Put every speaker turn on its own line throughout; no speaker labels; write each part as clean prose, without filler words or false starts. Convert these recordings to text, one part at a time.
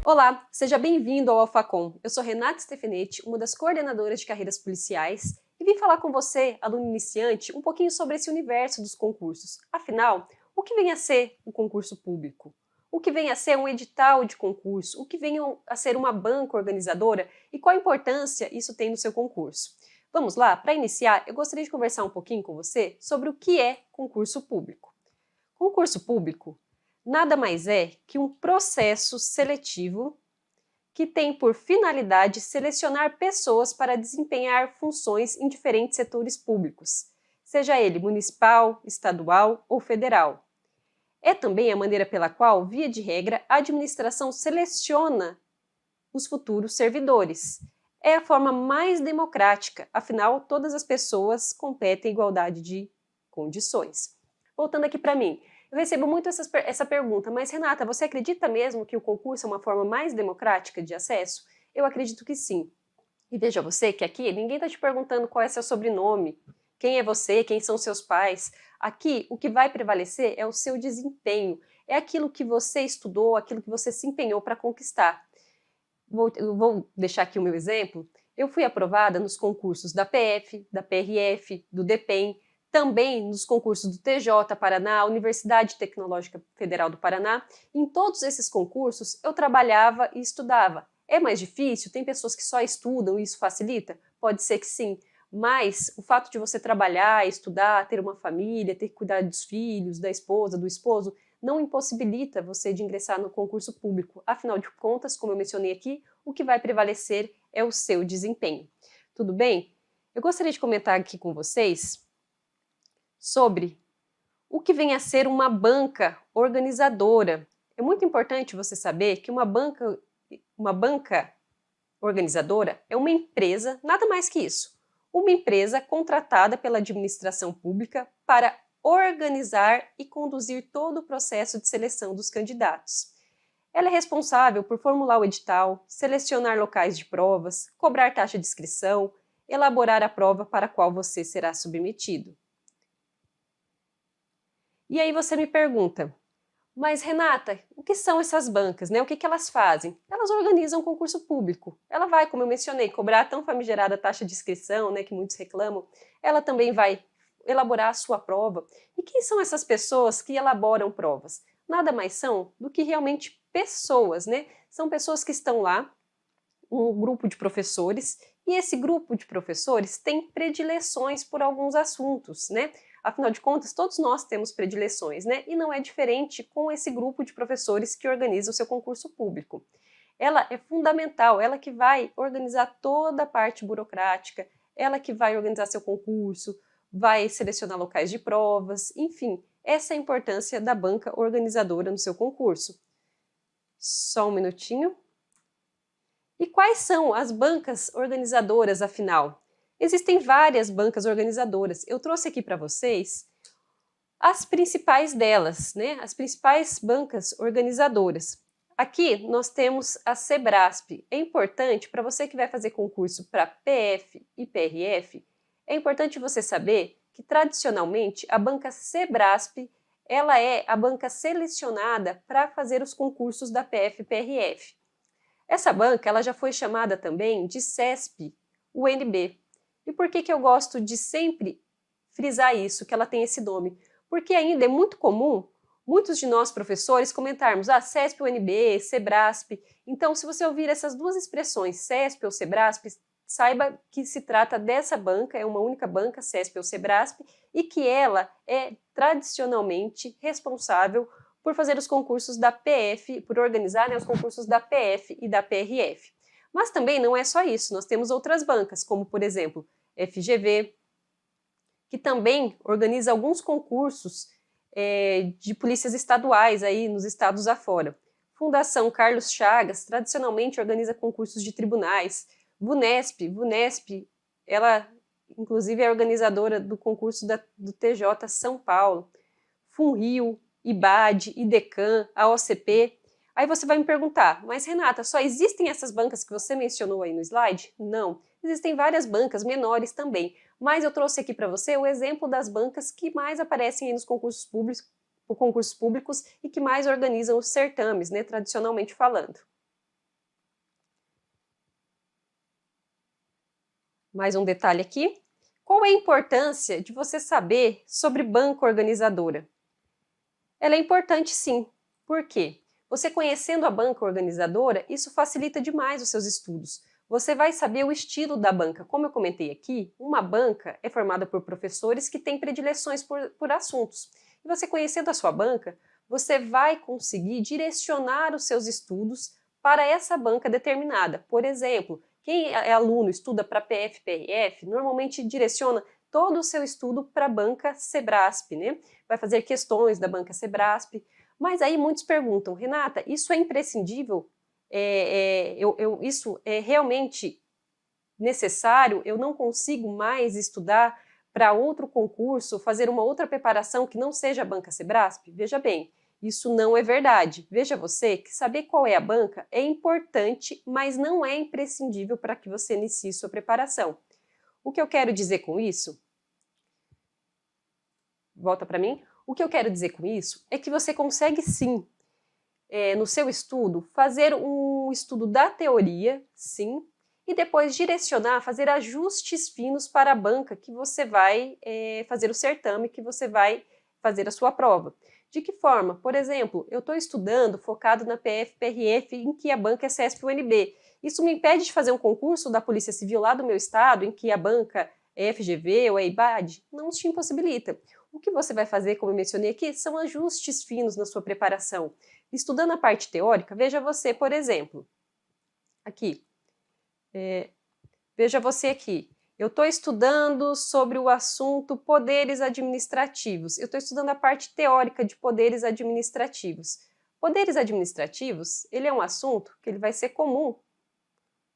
Olá, seja bem-vindo ao Alfacom. Eu sou Renata Stefanetti, uma das coordenadoras de carreiras policiais, e vim falar com você, aluno iniciante, um pouquinho sobre esse universo dos concursos. Afinal, o que vem a ser um concurso público? O que vem a ser um edital de concurso? O que vem a ser uma banca organizadora? E qual a importância isso tem no seu concurso? Vamos lá? Para iniciar, eu gostaria de conversar um pouquinho com você sobre o que é concurso público. Concurso público nada mais é que um processo seletivo que tem por finalidade selecionar pessoas para desempenhar funções em diferentes setores públicos, seja ele municipal, estadual ou federal. É também a maneira pela qual, via de regra, a administração seleciona os futuros servidores. É a forma mais democrática, afinal, todas as pessoas competem em igualdade de condições. Voltando aqui para mim, eu recebo muito essa pergunta, mas Renata, você acredita mesmo que o concurso é uma forma mais democrática de acesso? Eu acredito que sim. E veja você que aqui ninguém está te perguntando qual é seu sobrenome, quem é você, quem são seus pais. Aqui o que vai prevalecer é o seu desempenho, é aquilo que você estudou, aquilo que você se empenhou para conquistar. Eu vou deixar aqui o meu exemplo. Eu fui aprovada nos concursos da PF, da PRF, do DPEM, também nos concursos do TJ Paraná, Universidade Tecnológica Federal do Paraná. Em todos esses concursos, eu trabalhava e estudava. É mais difícil? Tem pessoas que só estudam e isso facilita? Pode ser que sim, mas o fato de você trabalhar, estudar, ter uma família, ter que cuidar dos filhos, da esposa, do esposo, não impossibilita você de ingressar no concurso público. Afinal de contas, como eu mencionei aqui, o que vai prevalecer é o seu desempenho. Tudo bem? Eu gostaria de comentar aqui com vocês sobre o que vem a ser uma banca organizadora. É muito importante você saber que uma banca organizadora é uma empresa, nada mais que isso. Uma empresa contratada pela administração pública para organizar e conduzir todo o processo de seleção dos candidatos. Ela é responsável por formular o edital, selecionar locais de provas, cobrar taxa de inscrição, elaborar a prova para a qual você será submetido. E aí você me pergunta, mas Renata, o que são essas bancas, né? O que elas fazem? Elas organizam um concurso público. Ela vai, como eu mencionei, cobrar a tão famigerada taxa de inscrição, né, que muitos reclamam. Ela também vai elaborar a sua prova. E quem são essas pessoas que elaboram provas? Nada mais são do que realmente pessoas, né? São pessoas que estão lá, um grupo de professores, e esse grupo de professores tem predileções por alguns assuntos, né? Afinal de contas, todos nós temos predileções, né? E não é diferente com esse grupo de professores que organiza o seu concurso público. Ela é fundamental, ela que vai organizar toda a parte burocrática, ela que vai organizar seu concurso, vai selecionar locais de provas, enfim, essa é a importância da banca organizadora no seu concurso. Só um minutinho. E quais são as bancas organizadoras, afinal? Existem várias bancas organizadoras. Eu trouxe aqui para vocês as principais delas, né? As principais bancas organizadoras. Aqui nós temos a Sebrasp. É importante para você que vai fazer concurso para PF e PRF, é importante você saber que tradicionalmente a banca Sebrasp ela é a banca selecionada para fazer os concursos da PF e PRF. Essa banca ela já foi chamada também de CESP-UNB. E por que eu gosto de sempre frisar isso, que ela tem esse nome? Porque ainda é muito comum muitos de nós professores comentarmos CESP-UNB, Sebrasp. Então, se você ouvir essas duas expressões, CESP ou Sebrasp, saiba que se trata dessa banca, é uma única banca, CESP ou Sebrasp, e que ela é tradicionalmente responsável por fazer os concursos da PF, por organizar, né, os concursos da PF e da PRF. Mas também não é só isso, nós temos outras bancas, como por exemplo, FGV, que também organiza alguns concursos de polícias estaduais aí nos estados afora. Fundação Carlos Chagas, tradicionalmente organiza concursos de tribunais. VUNESP, ela inclusive é organizadora do concurso do TJ São Paulo. FUNRIO, IBAD, IDECAN, a OCP. Aí você vai me perguntar, mas Renata, só existem essas bancas que você mencionou aí no slide? Não, existem várias bancas menores também, mas eu trouxe aqui para você o exemplo das bancas que mais aparecem aí nos concursos públicos e que mais organizam os certames, né, tradicionalmente falando. Mais um detalhe aqui. Qual é a importância de você saber sobre banca organizadora? Ela é importante sim. Por quê? Você conhecendo a banca organizadora, isso facilita demais os seus estudos. Você vai saber o estilo da banca. Como eu comentei aqui, uma banca é formada por professores que têm predileções por assuntos. E você conhecendo a sua banca, você vai conseguir direcionar os seus estudos para essa banca determinada. Por exemplo, quem é aluno, estuda para PF, PRF, normalmente direciona todo o seu estudo para a banca Sebrasp, né? Vai fazer questões da banca Sebrasp. Mas aí muitos perguntam, Renata, isso é imprescindível? Isso é realmente necessário? Eu não consigo mais estudar para outro concurso, fazer uma outra preparação que não seja a banca Sebrasp? Veja bem, isso não é verdade. Veja você que saber qual é a banca é importante, mas não é imprescindível para que você inicie sua preparação. O que eu quero dizer com isso? Volta para mim. O que eu quero dizer com isso é que você consegue sim, no seu estudo, fazer um estudo da teoria, sim, e depois direcionar, fazer ajustes finos para a banca que você vai fazer o certame, que você vai fazer a sua prova. De que forma? Por exemplo, eu estou estudando focado na PF-PRF, em que a banca é CESP-UNB. Isso me impede de fazer um concurso da Polícia Civil lá do meu estado, em que a banca é FGV ou é IBAD? Não te impossibilita. O que você vai fazer, como eu mencionei aqui, são ajustes finos na sua preparação. Estudando a parte teórica, veja você, por exemplo, aqui, veja você aqui, eu estou estudando sobre o assunto poderes administrativos, eu estou estudando a parte teórica de poderes administrativos. Poderes administrativos, ele é um assunto que ele vai ser comum,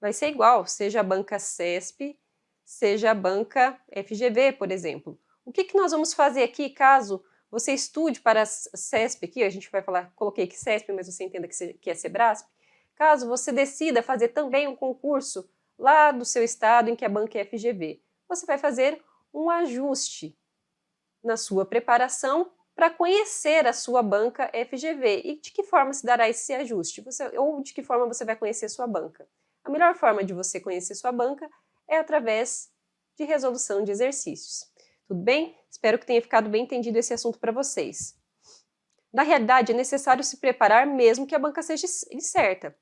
vai ser igual, seja a banca CESP, seja a banca FGV, por exemplo. O que nós vamos fazer aqui caso você estude para a CESP aqui, a gente vai falar, coloquei aqui CESP, mas você entenda que é Sebrasp. Caso você decida fazer também um concurso lá do seu estado em que a banca é FGV, você vai fazer um ajuste na sua preparação para conhecer a sua banca FGV. E de que forma se dará esse ajuste? Ou de que forma você vai conhecer a sua banca? A melhor forma de você conhecer sua banca é através de resolução de exercícios. Tudo bem? Espero que tenha ficado bem entendido esse assunto para vocês. Na realidade, é necessário se preparar mesmo que a banca seja incerta.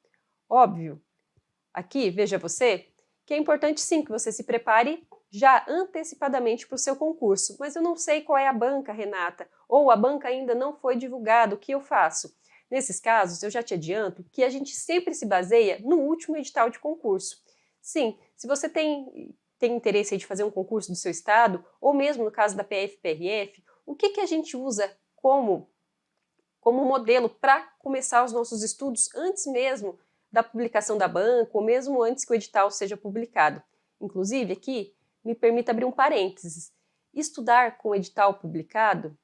Óbvio. Aqui, veja você, que é importante sim que você se prepare já antecipadamente para o seu concurso. Mas eu não sei qual é a banca, Renata, ou a banca ainda não foi divulgada, o que eu faço? Nesses casos, eu já te adianto que a gente sempre se baseia no último edital de concurso. Sim, se você tem interesse de fazer um concurso do seu estado, ou mesmo no caso da PF-PRF, o que a gente usa como modelo para começar os nossos estudos antes mesmo da publicação da banca, ou mesmo antes que o edital seja publicado? Inclusive, aqui, me permita abrir um parênteses. Estudar com o edital publicado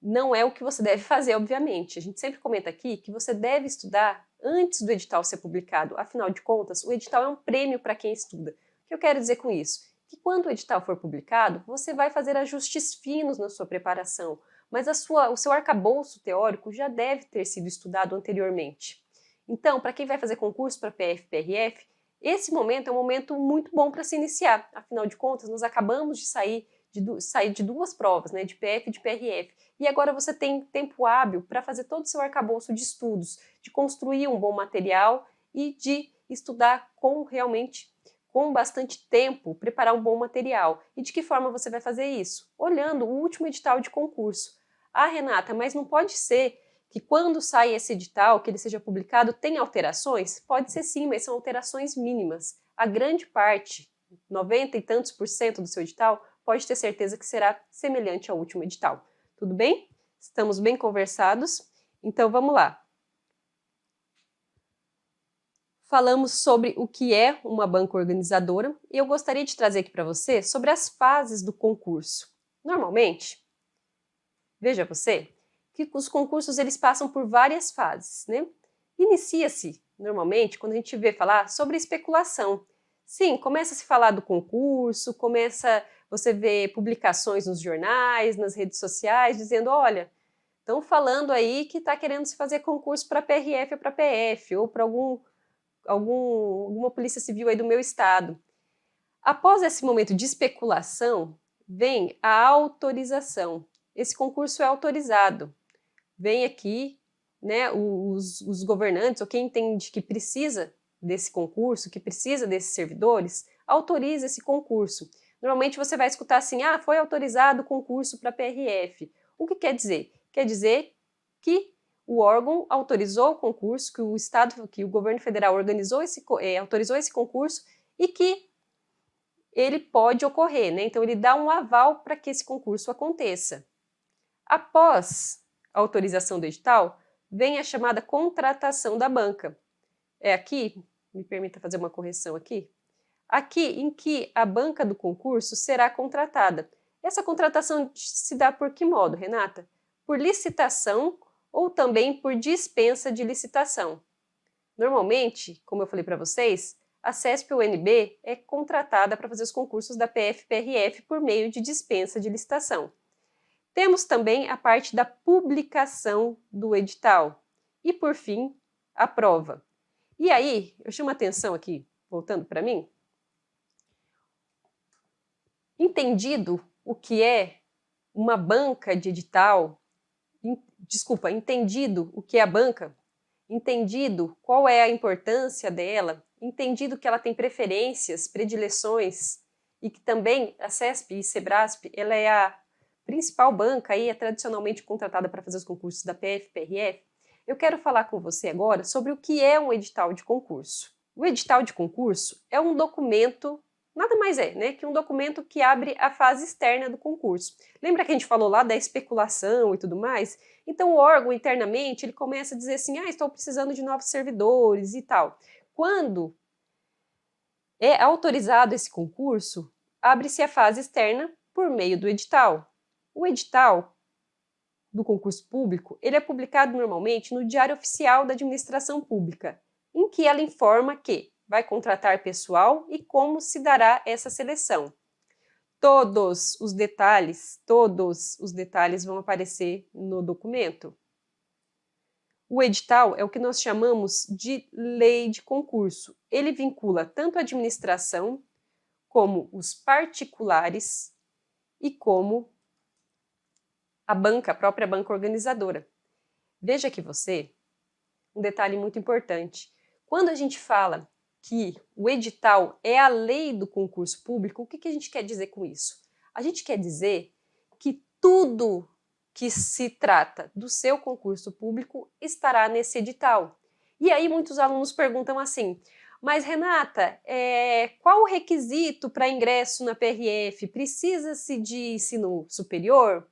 não é o que você deve fazer, obviamente. A gente sempre comenta aqui que você deve estudar antes do edital ser publicado. Afinal de contas, o edital é um prêmio para quem estuda. O que eu quero dizer com isso? Que quando o edital for publicado, você vai fazer ajustes finos na sua preparação, mas o seu arcabouço teórico já deve ter sido estudado anteriormente. Então, para quem vai fazer concurso para PF, PRF, esse momento é um momento muito bom para se iniciar. Afinal de contas, nós acabamos de sair de duas provas, né, de PF e de PRF. E agora você tem tempo hábil para fazer todo o seu arcabouço de estudos, de construir um bom material e de estudar com bastante tempo, preparar um bom material. E de que forma você vai fazer isso? Olhando o último edital de concurso. Ah, Renata, mas não pode ser que quando sai esse edital, que ele seja publicado, tem alterações? Pode ser sim, mas são alterações mínimas. A grande parte, 90 e tantos por cento do seu edital, pode ter certeza que será semelhante ao último edital. Tudo bem? Estamos bem conversados? Então vamos lá. Falamos sobre o que é uma banca organizadora e eu gostaria de trazer aqui para você sobre as fases do concurso. Normalmente, veja você, que os concursos eles passam por várias fases, né? Inicia-se, normalmente, quando a gente vê falar sobre especulação. Sim, começa a se falar do concurso, você vê publicações nos jornais, nas redes sociais, dizendo, olha, estão falando aí que está querendo se fazer concurso para PRF ou para PF, ou para alguma polícia civil aí do meu estado. Após esse momento de especulação, vem a autorização. Esse concurso é autorizado. Vem aqui, né, os governantes, ou quem entende que precisa desse concurso, que precisa desses servidores, autoriza esse concurso. Normalmente você vai escutar assim, foi autorizado o concurso para PRF. O que quer dizer? Quer dizer que o órgão autorizou o concurso, que o Estado, que o governo federal autorizou esse concurso e que ele pode ocorrer, né? Então ele dá um aval para que esse concurso aconteça. Após a autorização do edital, vem a chamada contratação da banca. É aqui, me permita fazer uma correção aqui, aqui em que a banca do concurso será contratada. Essa contratação se dá por que modo, Renata? Por licitação ou também por dispensa de licitação. Normalmente, como eu falei para vocês, a CESP-UNB é contratada para fazer os concursos da PF-PRF por meio de dispensa de licitação. Temos também a parte da publicação do edital. E, por fim, a prova. E aí, eu chamo a atenção aqui, voltando para mim. Entendido o que é uma banca de edital, entendido o que é a banca, entendido qual é a importância dela, entendido que ela tem preferências, predileções, e que também a CESP e Sebrasp, ela é a principal banca aí, é tradicionalmente contratada para fazer os concursos da PF-PRF, eu quero falar com você agora sobre o que é um edital de concurso. O edital de concurso é um documento, nada mais é, né, que um documento que abre a fase externa do concurso. Lembra que a gente falou lá da especulação e tudo mais? Então o órgão internamente ele começa a dizer assim, estou precisando de novos servidores e tal. Quando é autorizado esse concurso, abre-se a fase externa por meio do edital. O edital do concurso público, ele é publicado normalmente no Diário Oficial da Administração Pública, em que ela informa que vai contratar pessoal e como se dará essa seleção. Todos os detalhes vão aparecer no documento. O edital é o que nós chamamos de lei de concurso. Ele vincula tanto a administração, como os particulares e como a própria banca organizadora. Veja aqui você, um detalhe muito importante. Quando a gente fala que o edital é a lei do concurso público, o que a gente quer dizer com isso? A gente quer dizer que tudo que se trata do seu concurso público estará nesse edital. E aí muitos alunos perguntam assim, mas Renata, qual o requisito para ingresso na PRF? Precisa-se de ensino superior?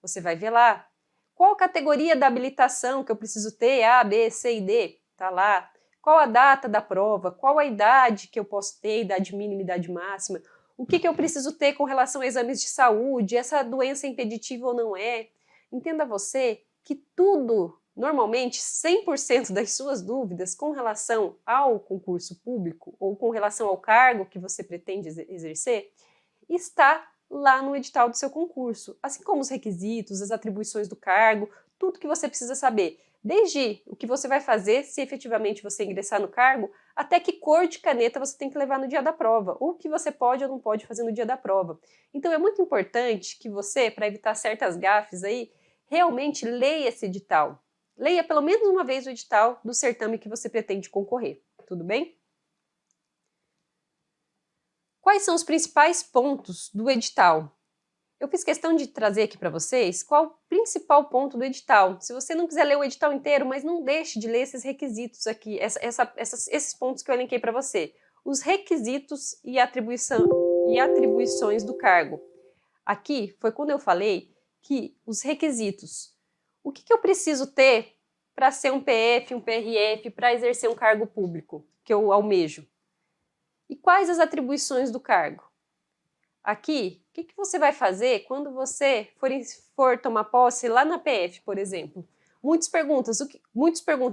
Você vai ver lá. Qual categoria da habilitação que eu preciso ter? A, B, C e D? Está lá. Qual a data da prova? Qual a idade que eu posso ter? Idade mínima, idade máxima? O que eu preciso ter com relação a exames de saúde? Essa doença é impeditiva ou não é? Entenda você que tudo, normalmente 100% das suas dúvidas com relação ao concurso público ou com relação ao cargo que você pretende exercer, está lá no edital do seu concurso, assim como os requisitos, as atribuições do cargo, tudo que você precisa saber, desde o que você vai fazer se efetivamente você ingressar no cargo, até que cor de caneta você tem que levar no dia da prova, ou o que você pode ou não pode fazer no dia da prova. Então é muito importante que você, para evitar certas gafes aí, realmente leia esse edital. Leia pelo menos uma vez o edital do certame que você pretende concorrer, tudo bem? Quais são os principais pontos do edital? Eu fiz questão de trazer aqui para vocês qual o principal ponto do edital. Se você não quiser ler o edital inteiro, mas não deixe de ler esses requisitos aqui, esses pontos que eu elenquei para você. Os requisitos e atribuições do cargo. Aqui foi quando eu falei que os requisitos. O que eu preciso ter para ser um PF, um PRF, para exercer um cargo público que eu almejo? E quais as atribuições do cargo? Aqui, o que você vai fazer quando você for tomar posse lá na PF, por exemplo? Muitos perguntam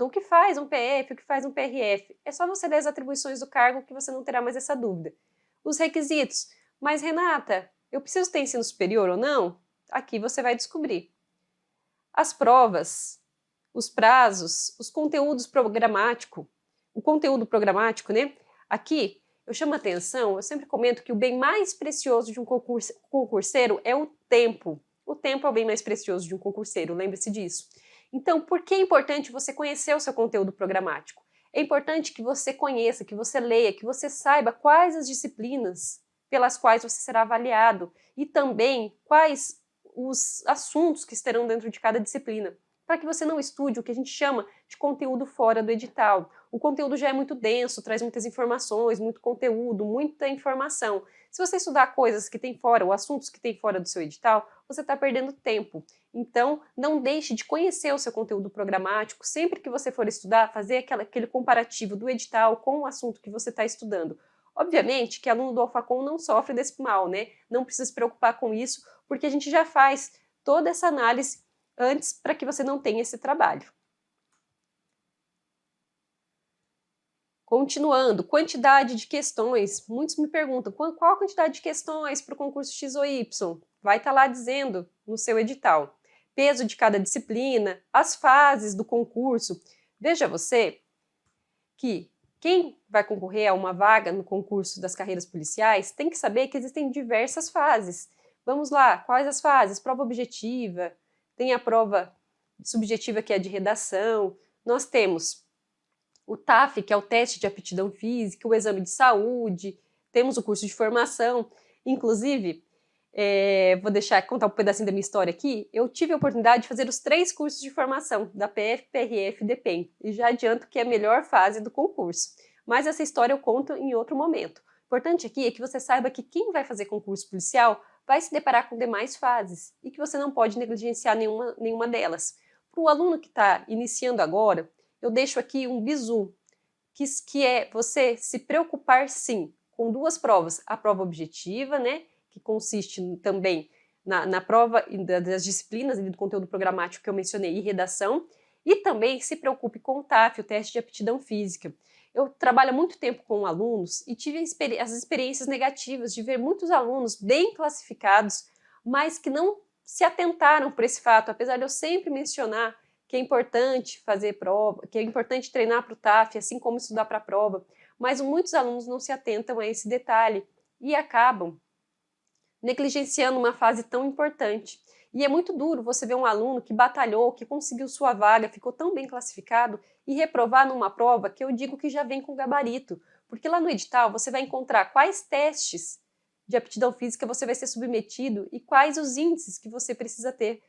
o que faz um PF, o que faz um PRF. É só você ler as atribuições do cargo que você não terá mais essa dúvida. Os requisitos. Mas, Renata, eu preciso ter ensino superior ou não? Aqui você vai descobrir. As provas, os prazos, os conteúdos programáticos. O conteúdo programático, né? Aqui Eu chamo a atenção, eu sempre comento que o bem mais precioso de um concurseiro é o tempo. O tempo é o bem mais precioso de um concurseiro, lembre-se disso. Então, por que é importante você conhecer o seu conteúdo programático? É importante que você conheça, que você leia, que você saiba quais as disciplinas pelas quais você será avaliado e também quais os assuntos que estarão dentro de cada disciplina, para que você não estude o que a gente chama de conteúdo fora do edital. O conteúdo já é muito denso, traz muitas informações, muito conteúdo, muita informação. Se você estudar coisas que tem fora, ou assuntos que tem fora do seu edital, você está perdendo tempo. Então, não deixe de conhecer o seu conteúdo programático. Sempre que você for estudar, fazer aquele comparativo do edital com o assunto que você está estudando. Obviamente que aluno do Alfacom não sofre desse mal, né? Não precisa se preocupar com isso, porque a gente já faz toda essa análise antes para que você não tenha esse trabalho. Continuando, quantidade de questões. Muitos me perguntam, qual a quantidade de questões para o concurso X ou Y? Vai estar lá dizendo no seu edital. Peso de cada disciplina, as fases do concurso. Veja você que quem vai concorrer a uma vaga no concurso das carreiras policiais tem que saber que existem diversas fases. Vamos lá, quais as fases? Prova objetiva, tem a prova subjetiva que é de redação, nós temos o TAF, que é o teste de aptidão física, o exame de saúde, temos o curso de formação. Inclusive, vou contar um pedacinho da minha história aqui. Eu tive a oportunidade de fazer os 3 cursos de formação da PF, PRF e DPEM, e já adianto que é a melhor fase do concurso. Mas essa história eu conto em outro momento. O importante aqui é que você saiba que quem vai fazer concurso policial vai se deparar com demais fases e que você não pode negligenciar nenhuma delas. Para o aluno que está iniciando agora, eu deixo aqui um bizu, que é você se preocupar sim com 2 provas. A prova objetiva, né, que consiste também na prova das disciplinas do conteúdo programático que eu mencionei e redação, e também se preocupe com o TAF, o teste de aptidão física. Eu trabalho há muito tempo com alunos e tive as experiências negativas de ver muitos alunos bem classificados, mas que não se atentaram por esse fato, apesar de eu sempre mencionar que é importante fazer prova, que é importante treinar para o TAF, assim como estudar para a prova, mas muitos alunos não se atentam a esse detalhe e acabam negligenciando uma fase tão importante. E é muito duro você ver um aluno que batalhou, que conseguiu sua vaga, ficou tão bem classificado e reprovar numa prova que eu digo que já vem com gabarito, porque lá no edital você vai encontrar quais testes de aptidão física você vai ser submetido e quais os índices que você precisa ter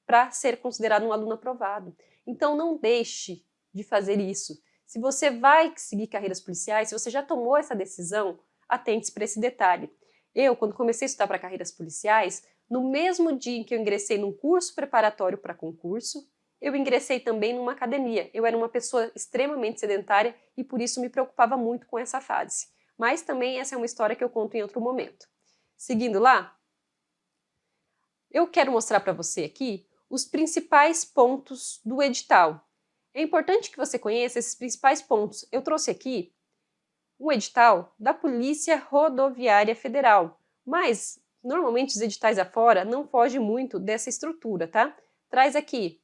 para ser considerado um aluno aprovado. Então não deixe de fazer isso. Se você vai seguir carreiras policiais, se você já tomou essa decisão, atente-se para esse detalhe. Eu, quando comecei a estudar para carreiras policiais, no mesmo dia em que eu ingressei num curso preparatório para concurso, eu ingressei também numa academia. Eu era uma pessoa extremamente sedentária e por isso me preocupava muito com essa fase. Mas também essa é uma história que eu conto em outro momento. Seguindo lá, eu quero mostrar para você aqui os principais pontos do edital. É importante que você conheça esses principais pontos. Eu trouxe aqui um edital da Polícia Rodoviária Federal, mas normalmente os editais afora não fogem muito dessa estrutura, tá? Traz aqui,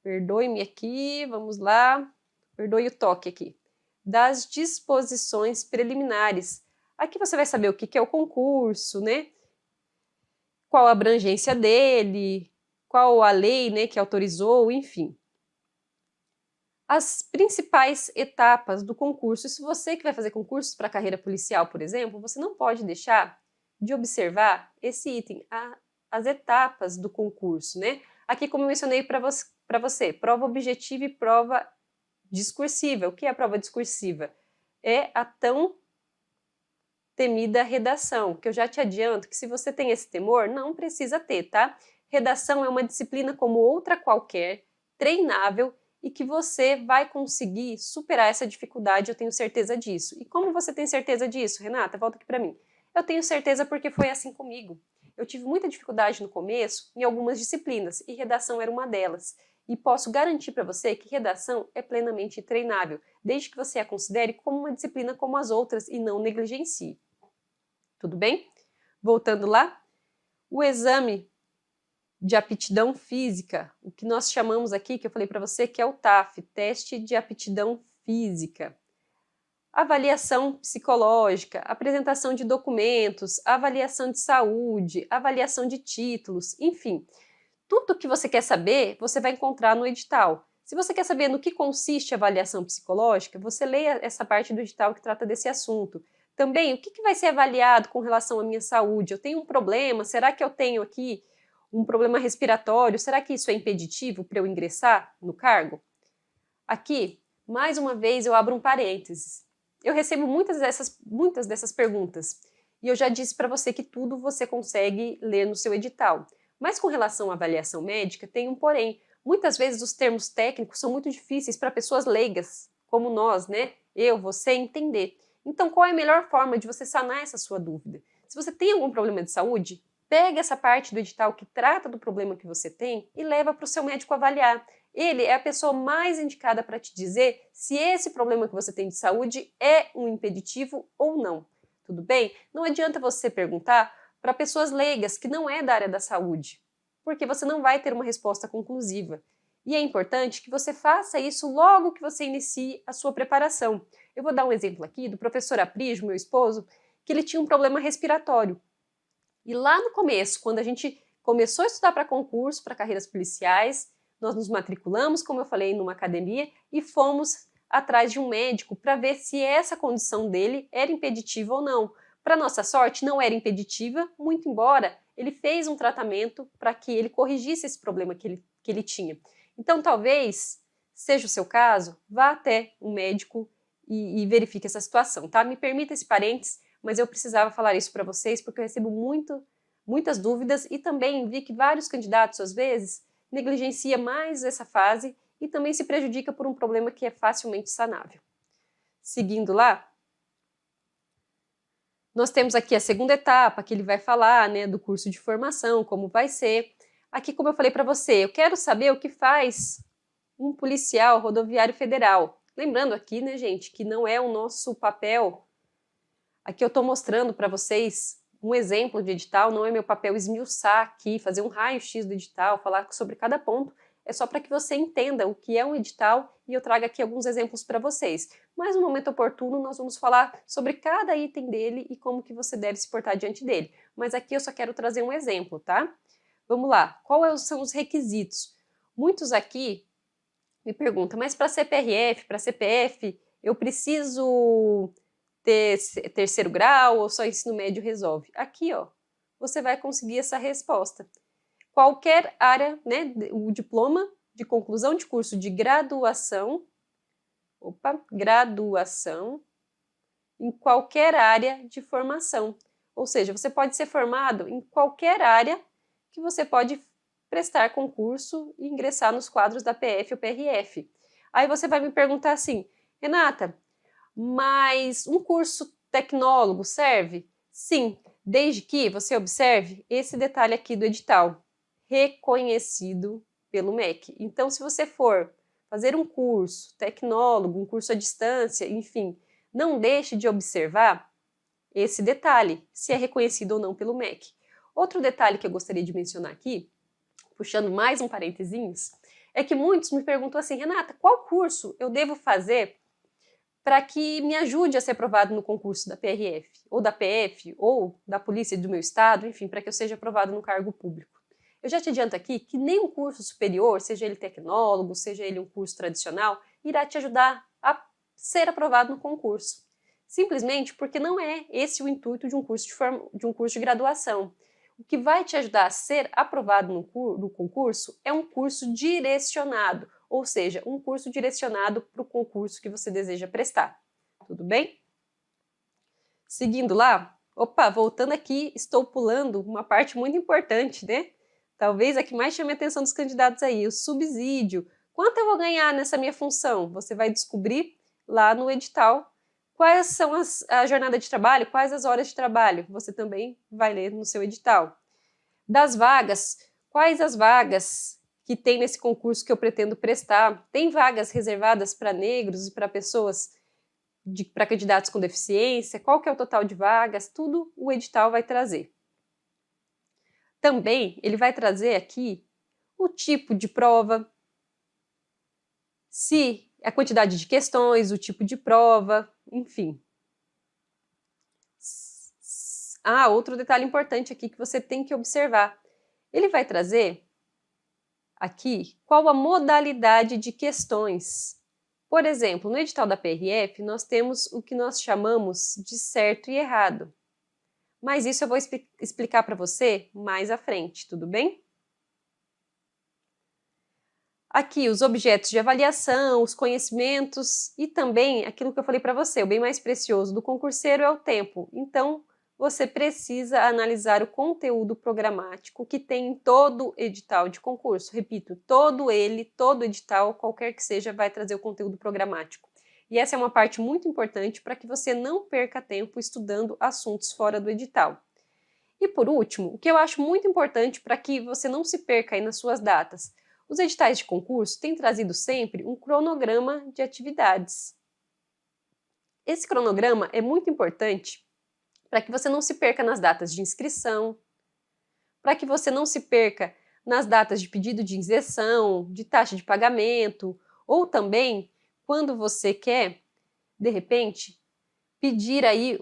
perdoe-me aqui, vamos lá, perdoe o toque aqui, das disposições preliminares. Aqui você vai saber o que é o concurso, né? Qual a abrangência dele, qual a lei, né, que autorizou, enfim. As principais etapas do concurso. Se você que vai fazer concursos para a carreira policial, por exemplo, você não pode deixar de observar esse item, as etapas do concurso, né? Aqui, como eu mencionei para você, prova objetiva e prova discursiva. O que é a prova discursiva? É a tão temida redação, que eu já te adianto que se você tem esse temor, não precisa ter, tá? Redação é uma disciplina como outra qualquer, treinável, e que você vai conseguir superar essa dificuldade, eu tenho certeza disso. E como você tem certeza disso, Renata? Volta aqui para mim. Eu tenho certeza porque foi assim comigo. Eu tive muita dificuldade no começo em algumas disciplinas, e redação era uma delas. E posso garantir para você que redação é plenamente treinável, desde que você a considere como uma disciplina como as outras e não negligencie. Tudo bem? Voltando lá, o exame de aptidão física, o que nós chamamos aqui, que eu falei para você, que é o TAF, Teste de Aptidão Física. avaliação psicológica, apresentação de documentos, avaliação de saúde, avaliação de títulos, enfim. Tudo que você quer saber, você vai encontrar no edital. Se você quer saber no que consiste a avaliação psicológica, você leia essa parte do edital que trata desse assunto. Também, o que vai ser avaliado com relação à minha saúde? Eu tenho um problema? Será que eu tenho aqui um problema respiratório? Será que isso é impeditivo para eu ingressar no cargo? Aqui, mais uma vez, eu abro um parênteses. Eu recebo muitas dessas perguntas e eu já disse para você que tudo você consegue ler no seu edital. Mas com relação à avaliação médica, tem um porém. Muitas vezes os termos técnicos são muito difíceis para pessoas leigas, como nós, né? Eu, você, entender. Então, qual é a melhor forma de você sanar essa sua dúvida? Se você tem algum problema de saúde, pega essa parte do edital que trata do problema que você tem e leva para o seu médico avaliar. Ele é a pessoa mais indicada para te dizer se esse problema que você tem de saúde é um impeditivo ou não. Tudo bem? Não adianta você perguntar para pessoas leigas que não é da área da saúde, porque você não vai ter uma resposta conclusiva. E é importante que você faça isso logo que você inicie a sua preparação. Eu vou dar um exemplo aqui do professor Aprígio, meu esposo, que ele tinha um problema respiratório. E lá no começo, quando a gente começou a estudar para concurso, para carreiras policiais, nós nos matriculamos, como eu falei, numa academia e fomos atrás de um médico para ver se essa condição dele era impeditiva ou não. Para nossa sorte, não era impeditiva, muito embora ele fez um tratamento para que ele corrigisse esse problema que ele tinha. Então, talvez seja o seu caso, vá até um médico e verifique essa situação, tá? Me permita esse parênteses, mas eu precisava falar isso para vocês porque eu recebo muitas dúvidas e também vi que vários candidatos, às vezes, negligencia mais essa fase e também se prejudica por um problema que é facilmente sanável. Seguindo lá, nós temos aqui a segunda etapa, que ele vai falar, né, do curso de formação, como vai ser. Aqui, como eu falei para você, eu quero saber o que faz um policial rodoviário federal. Lembrando aqui, né, gente, que não é o nosso papel. Aqui eu estou mostrando para vocês um exemplo de edital, não é meu papel esmiuçar aqui, fazer um raio-x do edital, falar sobre cada ponto, é só para que você entenda o que é um edital e eu trago aqui alguns exemplos para vocês. Mas no momento oportuno nós vamos falar sobre cada item dele e como que você deve se portar diante dele. Mas aqui eu só quero trazer um exemplo, tá? Vamos lá, quais são os requisitos? Muitos aqui me perguntam, mas para CPRF, para CPF, eu preciso ter terceiro grau ou só ensino médio resolve? Aqui, ó, você vai conseguir essa resposta. Qualquer área, né, o diploma de conclusão de curso de graduação, graduação, em qualquer área de formação. Ou seja, você pode ser formado em qualquer área que você pode prestar concurso e ingressar nos quadros da PF ou PRF. Aí você vai me perguntar assim, Renata, mas um curso tecnólogo serve? Sim, desde que você observe esse detalhe aqui do edital, reconhecido pelo MEC. Então, se você for fazer um curso tecnólogo, um curso à distância, enfim, não deixe de observar esse detalhe, se é reconhecido ou não pelo MEC. Outro detalhe que eu gostaria de mencionar aqui, puxando mais um parênteses, é que muitos me perguntam assim, Renata, qual curso eu devo fazer para que me ajude a ser aprovado no concurso da PRF, ou da PF, ou da polícia do meu estado, enfim, para que eu seja aprovado no cargo público. Eu já te adianto aqui que nenhum curso superior, seja ele tecnólogo, seja ele um curso tradicional, irá te ajudar a ser aprovado no concurso. Simplesmente porque não é esse o intuito de um curso de graduação. O que vai te ajudar a ser aprovado no concurso é um curso direcionado, ou seja, um curso direcionado para o concurso que você deseja prestar. Tudo bem? Seguindo lá, voltando aqui, estou pulando uma parte muito importante, né? Talvez a que mais chame a atenção dos candidatos aí, o subsídio. Quanto eu vou ganhar nessa minha função? Você vai descobrir lá no edital quais são a jornada de trabalho, quais as horas de trabalho. Você também vai ler no seu edital. Das vagas, quais as vagas que tem nesse concurso que eu pretendo prestar? Tem vagas reservadas para negros e para pessoas, para candidatos com deficiência? Qual que é o total de vagas? Tudo o edital vai trazer. Também ele vai trazer aqui o tipo de prova, se a quantidade de questões, o tipo de prova, enfim. Ah, outro detalhe importante aqui que você tem que observar. Ele vai trazer aqui qual a modalidade de questões. Por exemplo, no edital da PRF, nós temos o que nós chamamos de certo e errado. Mas isso eu vou explicar para você mais à frente, tudo bem? Aqui, os objetos de avaliação, os conhecimentos e também aquilo que eu falei para você, o bem mais precioso do concurseiro é o tempo. Então, você precisa analisar o conteúdo programático que tem em todo edital de concurso. Repito, todo edital, qualquer que seja, vai trazer o conteúdo programático. E essa é uma parte muito importante para que você não perca tempo estudando assuntos fora do edital. E por último, o que eu acho muito importante para que você não se perca aí nas suas datas, os editais de concurso têm trazido sempre um cronograma de atividades. Esse cronograma é muito importante para que você não se perca nas datas de inscrição, para que você não se perca nas datas de pedido de isenção, de taxa de pagamento, ou também quando você quer, de repente, pedir aí,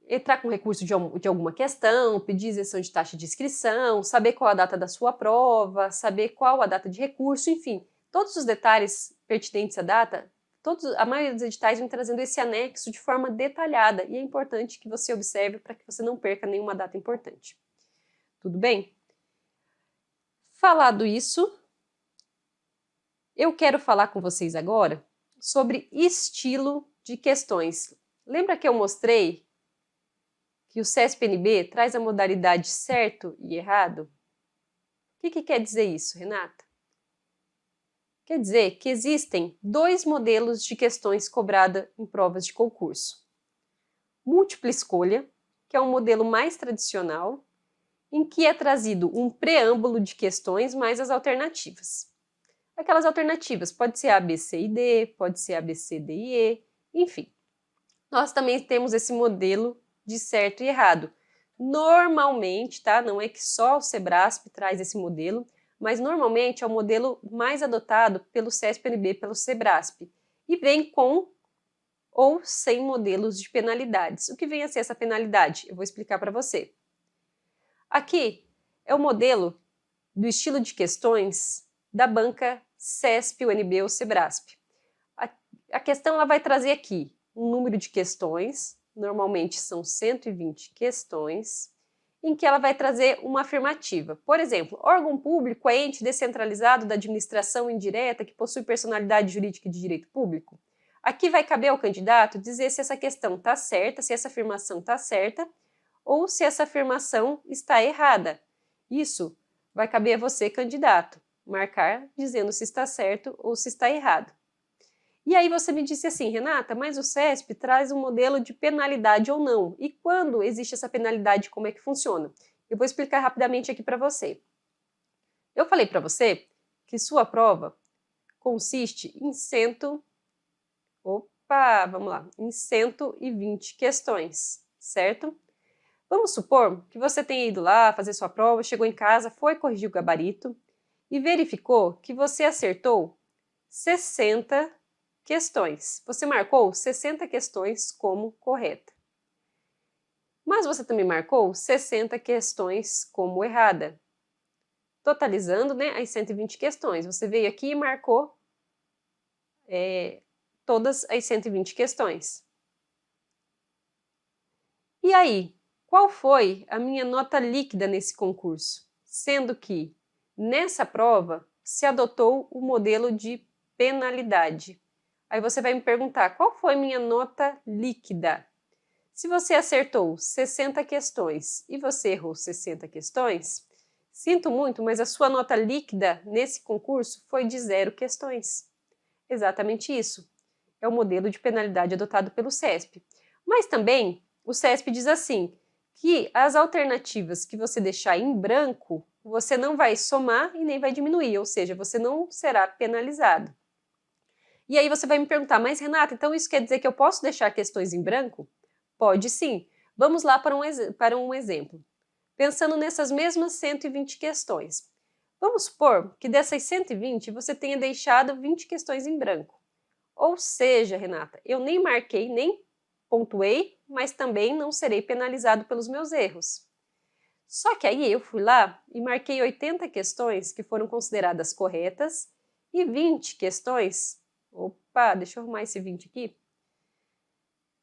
entrar com recurso de alguma questão, pedir isenção de taxa de inscrição, saber qual a data da sua prova, saber qual a data de recurso, enfim, todos os detalhes pertinentes à data, a maioria dos editais vem trazendo esse anexo de forma detalhada e é importante que você observe para que você não perca nenhuma data importante. Tudo bem? Falado isso, eu quero falar com vocês agora sobre estilo de questões. Lembra que eu mostrei que o CESP-NB traz a modalidade certo e errado? O que quer dizer isso, Renata? Quer dizer que existem dois modelos de questões cobradas em provas de concurso. Múltipla escolha, que é um modelo mais tradicional, em que é trazido um preâmbulo de questões mais as alternativas. Aquelas alternativas pode ser A, B, C e D, pode ser A, B, C, D e E, enfim. Nós também temos esse modelo de certo e errado. Normalmente, tá? Não é que só o Sebrasp traz esse modelo, mas normalmente é o modelo mais adotado pelo CESP-NB, pelo Sebrasp, e vem com ou sem modelos de penalidades. O que vem a ser essa penalidade? Eu vou explicar para você. Aqui é o modelo do estilo de questões da banca CESP, UNB ou Sebrasp. A questão ela vai trazer aqui um número de questões, normalmente são 120 questões, em que ela vai trazer uma afirmativa. Por exemplo, órgão público é ente descentralizado da administração indireta que possui personalidade jurídica de direito público? Aqui vai caber ao candidato dizer se essa questão está certa, se essa afirmação está certa, ou se essa afirmação está errada. Isso vai caber a você, candidato, marcar dizendo se está certo ou se está errado. E aí você me disse assim, Renata, mas o CESP traz um modelo de penalidade ou não? E quando existe essa penalidade, como é que funciona? Eu vou explicar rapidamente aqui para você. Eu falei para você que sua prova consiste em 120 questões, certo? Vamos supor que você tenha ido lá fazer sua prova, chegou em casa, foi corrigir o gabarito e verificou que você acertou 60 questões. Você marcou 60 questões como correta. Mas você também marcou 60 questões como errada. Totalizando, né, as 120 questões. Você veio aqui e marcou todas as 120 questões. E aí, qual foi a minha nota líquida nesse concurso? Sendo que, nessa prova, se adotou o modelo de penalidade. Aí você vai me perguntar, qual foi minha nota líquida? Se você acertou 60 questões e você errou 60 questões, sinto muito, mas a sua nota líquida nesse concurso foi de 0 questões. Exatamente isso. É o modelo de penalidade adotado pelo CESP. Mas também, o CESP diz assim, que as alternativas que você deixar em branco, você não vai somar e nem vai diminuir, ou seja, você não será penalizado. E aí você vai me perguntar, mas Renata, então isso quer dizer que eu posso deixar questões em branco? Pode sim. Vamos lá para um exemplo. Pensando nessas mesmas 120 questões. Vamos supor que dessas 120 você tenha deixado 20 questões em branco. Ou seja, Renata, eu nem marquei, nem pontuei, mas também não serei penalizado pelos meus erros. Só que aí eu fui lá e marquei 80 questões que foram consideradas corretas e 20 questões, opa, deixa eu arrumar esse 20 aqui,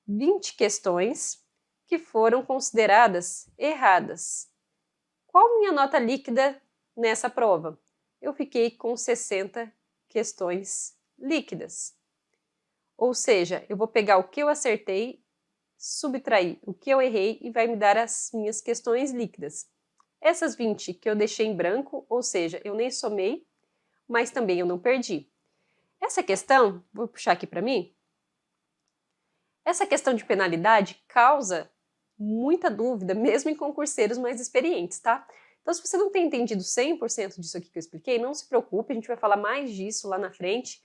20 questões que foram consideradas erradas. Qual minha nota líquida nessa prova? Eu fiquei com 60 questões líquidas. Ou seja, eu vou pegar o que eu acertei, subtrair o que eu errei e vai me dar as minhas questões líquidas. Essas 20 que eu deixei em branco, ou seja, eu nem somei, mas também eu não perdi. Essa questão, vou puxar aqui para mim, essa questão de penalidade causa muita dúvida, mesmo em concurseiros mais experientes, tá? Então, se você não tem entendido 100% disso aqui que eu expliquei, não se preocupe, a gente vai falar mais disso lá na frente,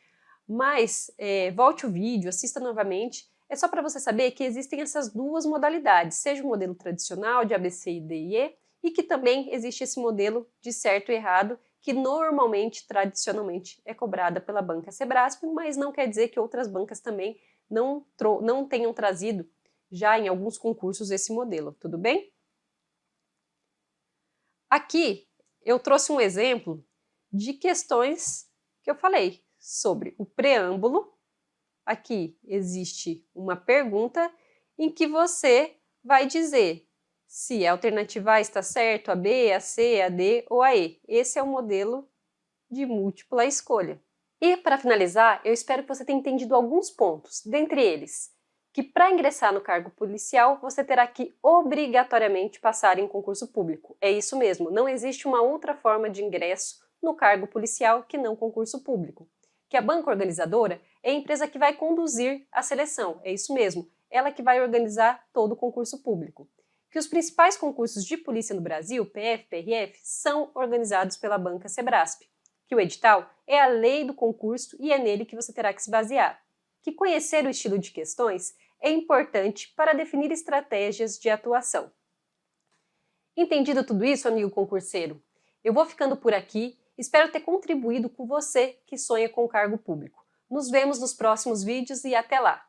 mas volte o vídeo, assista novamente. É só para você saber que existem essas duas modalidades, seja o modelo tradicional de A, B, C, D e E, e que também existe esse modelo de certo e errado, que normalmente, tradicionalmente, é cobrada pela banca Sebrasp, mas não quer dizer que outras bancas também não tenham trazido já em alguns concursos esse modelo, tudo bem? Aqui eu trouxe um exemplo de questões que eu falei sobre o preâmbulo. Aqui existe uma pergunta em que você vai dizer se a alternativa A está certo, a B, a C, a D ou a E. Esse é o modelo de múltipla escolha. E, para finalizar, eu espero que você tenha entendido alguns pontos, dentre eles, que para ingressar no cargo policial, você terá que obrigatoriamente passar em concurso público. É isso mesmo, não existe uma outra forma de ingresso no cargo policial que não concurso público. Que a banca organizadora é a empresa que vai conduzir a seleção, é isso mesmo, ela que vai organizar todo o concurso público. Que os principais concursos de polícia no Brasil, PF, PRF, são organizados pela banca Sebrasp. Que o edital é a lei do concurso e é nele que você terá que se basear. Que conhecer o estilo de questões é importante para definir estratégias de atuação. Entendido tudo isso, amigo concurseiro? Eu vou ficando por aqui, espero ter contribuído com você que sonha com o cargo público. Nos vemos nos próximos vídeos e até lá!